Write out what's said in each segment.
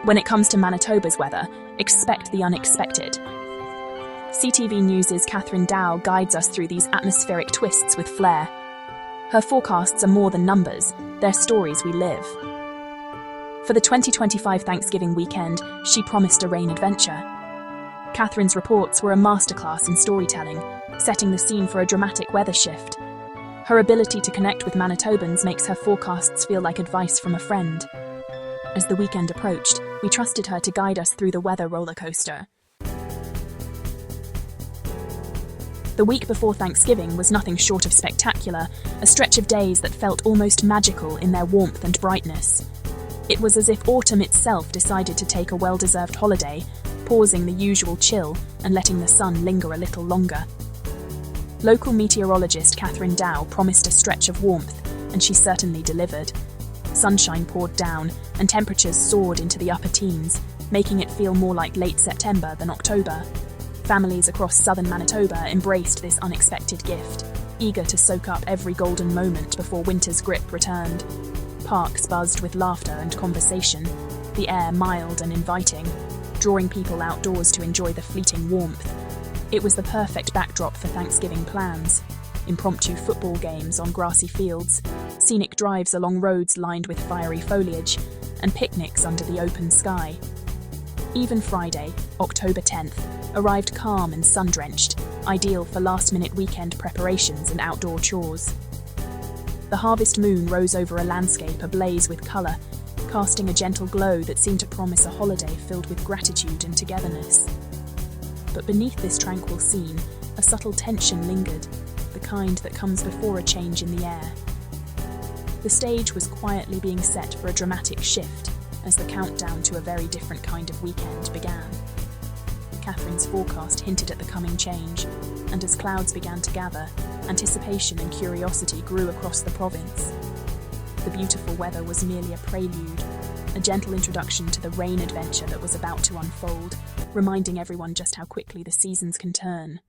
When it comes to Manitoba's weather, expect the unexpected. CTV News' Katherine Dow guides us through these atmospheric twists with flair. Her forecasts are more than numbers, they're stories we live. For the 2025 Thanksgiving weekend, she promised a rain adventure. Katherine's reports were a masterclass in storytelling, setting the scene for a dramatic weather shift. Her ability to connect with Manitobans makes her forecasts feel like advice from a friend. As the weekend approached, we trusted her to guide us through the weather roller coaster. The week before Thanksgiving was nothing short of spectacular, a stretch of days that felt almost magical in their warmth and brightness. It was as if autumn itself decided to take a well-deserved holiday, pausing the usual chill and letting the sun linger a little longer. Local meteorologist Katherine Dow promised a stretch of warmth, and she certainly delivered. Sunshine poured down, and temperatures soared into the upper teens, making it feel more like late September than October. Families across southern Manitoba embraced this unexpected gift, eager to soak up every golden moment before winter's grip returned. Parks buzzed with laughter and conversation, the air mild and inviting, drawing people outdoors to enjoy the fleeting warmth. It was the perfect backdrop for Thanksgiving plans. Impromptu football games on grassy fields, scenic drives along roads lined with fiery foliage, and picnics under the open sky. Even Friday, October 10th, arrived calm and sun-drenched, ideal for last-minute weekend preparations and outdoor chores. The harvest moon rose over a landscape ablaze with colour, casting a gentle glow that seemed to promise a holiday filled with gratitude and togetherness. But beneath this tranquil scene, a subtle tension lingered, the kind that comes before a change in the air. The stage was quietly being set for a dramatic shift as the countdown to a very different kind of weekend began. Katherine's forecast hinted at the coming change, and as clouds began to gather, anticipation and curiosity grew across the province. The beautiful weather was merely a prelude, a gentle introduction to the rain adventure that was about to unfold, reminding everyone just how quickly the seasons can turn.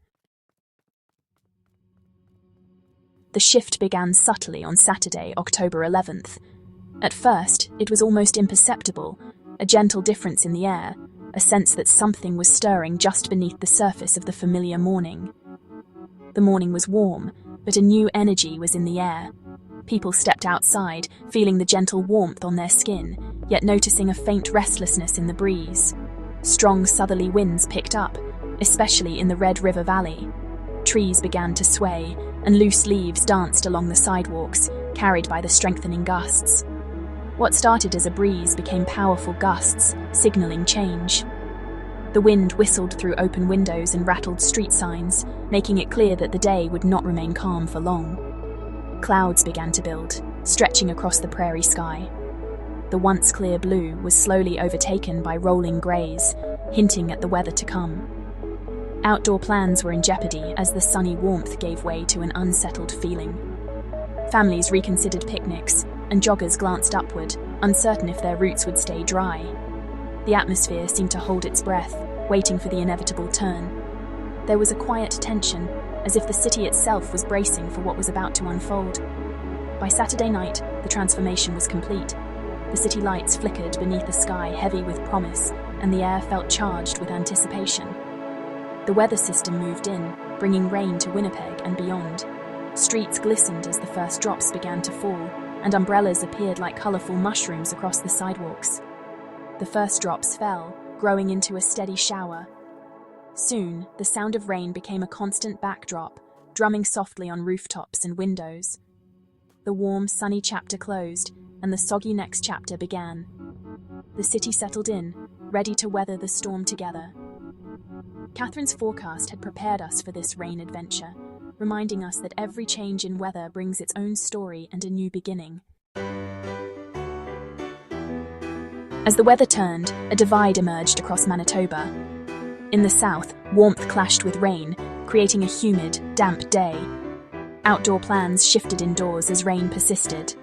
The shift began subtly on Saturday, October 11th. At first, it was almost imperceptible, a gentle difference in the air, a sense that something was stirring just beneath the surface of the familiar morning. The morning was warm, but a new energy was in the air. People stepped outside, feeling the gentle warmth on their skin, yet noticing a faint restlessness in the breeze. Strong southerly winds picked up, especially in the Red River Valley. Trees began to sway, and loose leaves danced along the sidewalks, carried by the strengthening gusts. What started as a breeze became powerful gusts, signaling change. The wind whistled through open windows and rattled street signs, making it clear that the day would not remain calm for long. Clouds began to build, stretching across the prairie sky. The once clear blue was slowly overtaken by rolling greys, hinting at the weather to come. Outdoor plans were in jeopardy as the sunny warmth gave way to an unsettled feeling. Families reconsidered picnics, and joggers glanced upward, uncertain if their routes would stay dry. The atmosphere seemed to hold its breath, waiting for the inevitable turn. There was a quiet tension, as if the city itself was bracing for what was about to unfold. By Saturday night, the transformation was complete. The city lights flickered beneath the sky heavy with promise, and the air felt charged with anticipation. The weather system moved in, bringing rain to Winnipeg and beyond. Streets glistened as the first drops began to fall, and umbrellas appeared like colourful mushrooms across the sidewalks. The first drops fell, growing into a steady shower. Soon, the sound of rain became a constant backdrop, drumming softly on rooftops and windows. The warm, sunny chapter closed, and the soggy next chapter began. The city settled in, ready to weather the storm together. Katherine's forecast had prepared us for this rain adventure, reminding us that every change in weather brings its own story and a new beginning. As the weather turned, a divide emerged across Manitoba. In the south, warmth clashed with rain, creating a humid, damp day. Outdoor plans shifted indoors as rain persisted.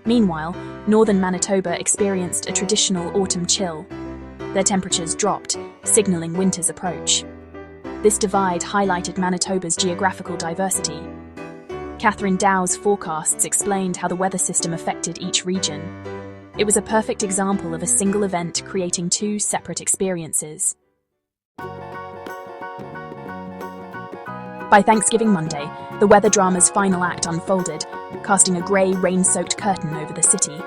Meanwhile, northern Manitoba experienced a traditional autumn chill. Their temperatures dropped, signaling winter's approach. This divide highlighted Manitoba's geographical diversity. Katherine Dow's forecasts explained how the weather system affected each region. It was a perfect example of a single event creating two separate experiences. By Thanksgiving Monday, the weather drama's final act unfolded, casting a grey, rain-soaked curtain over the city.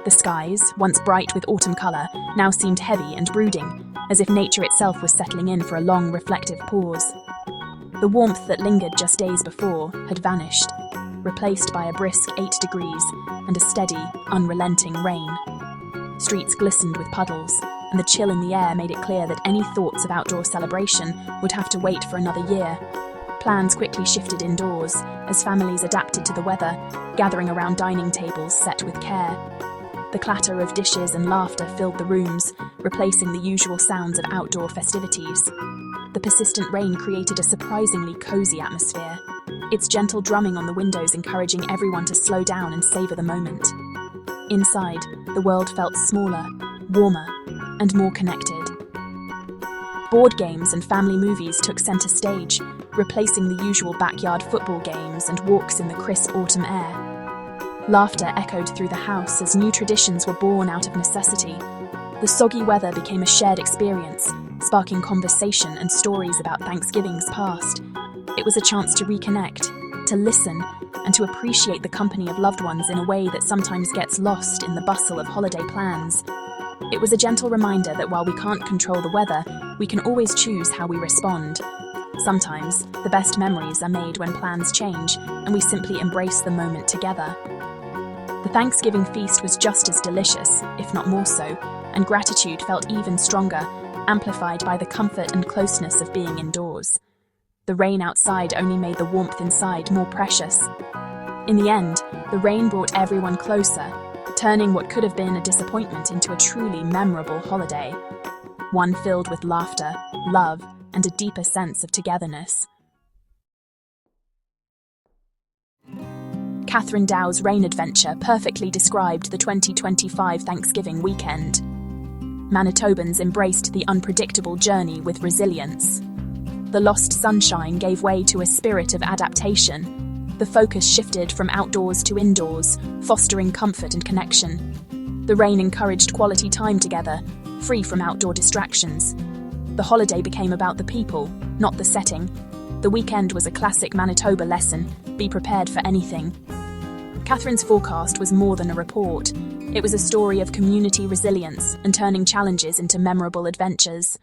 The skies, once bright with autumn colour, now seemed heavy and brooding, as if nature itself was settling in for a long, reflective pause. The warmth that lingered just days before had vanished, replaced by a brisk 8 degrees and a steady, unrelenting rain. Streets glistened with puddles, and the chill in the air made it clear that any thoughts of outdoor celebration would have to wait for another year. Plans quickly shifted indoors, as families adapted to the weather, gathering around dining tables set with care. The clatter of dishes and laughter filled the rooms, replacing the usual sounds of outdoor festivities. The persistent rain created a surprisingly cozy atmosphere, its gentle drumming on the windows encouraging everyone to slow down and savor the moment. Inside, the world felt smaller, warmer, and more connected. Board games and family movies took center stage, replacing the usual backyard football games and walks in the crisp autumn air. Laughter echoed through the house as new traditions were born out of necessity. The soggy weather became a shared experience, sparking conversation and stories about Thanksgiving's past. It was a chance to reconnect, to listen, and to appreciate the company of loved ones in a way that sometimes gets lost in the bustle of holiday plans. It was a gentle reminder that while we can't control the weather, we can always choose how we respond. Sometimes, the best memories are made when plans change, and we simply embrace the moment together. The Thanksgiving feast was just as delicious, if not more so, and gratitude felt even stronger, amplified by the comfort and closeness of being indoors. The rain outside only made the warmth inside more precious. In the end, the rain brought everyone closer, turning what could have been a disappointment into a truly memorable holiday. One filled with laughter, love, and a deeper sense of togetherness. Katherine Dow's rain adventure perfectly described the 2025 Thanksgiving weekend. Manitobans embraced the unpredictable journey with resilience. The lost sunshine gave way to a spirit of adaptation. The focus shifted from outdoors to indoors, fostering comfort and connection. The rain encouraged quality time together, free from outdoor distractions. The holiday became about the people, not the setting. The weekend was a classic Manitoba lesson: be prepared for anything. Katherine's forecast was more than a report. It was a story of community resilience and turning challenges into memorable adventures.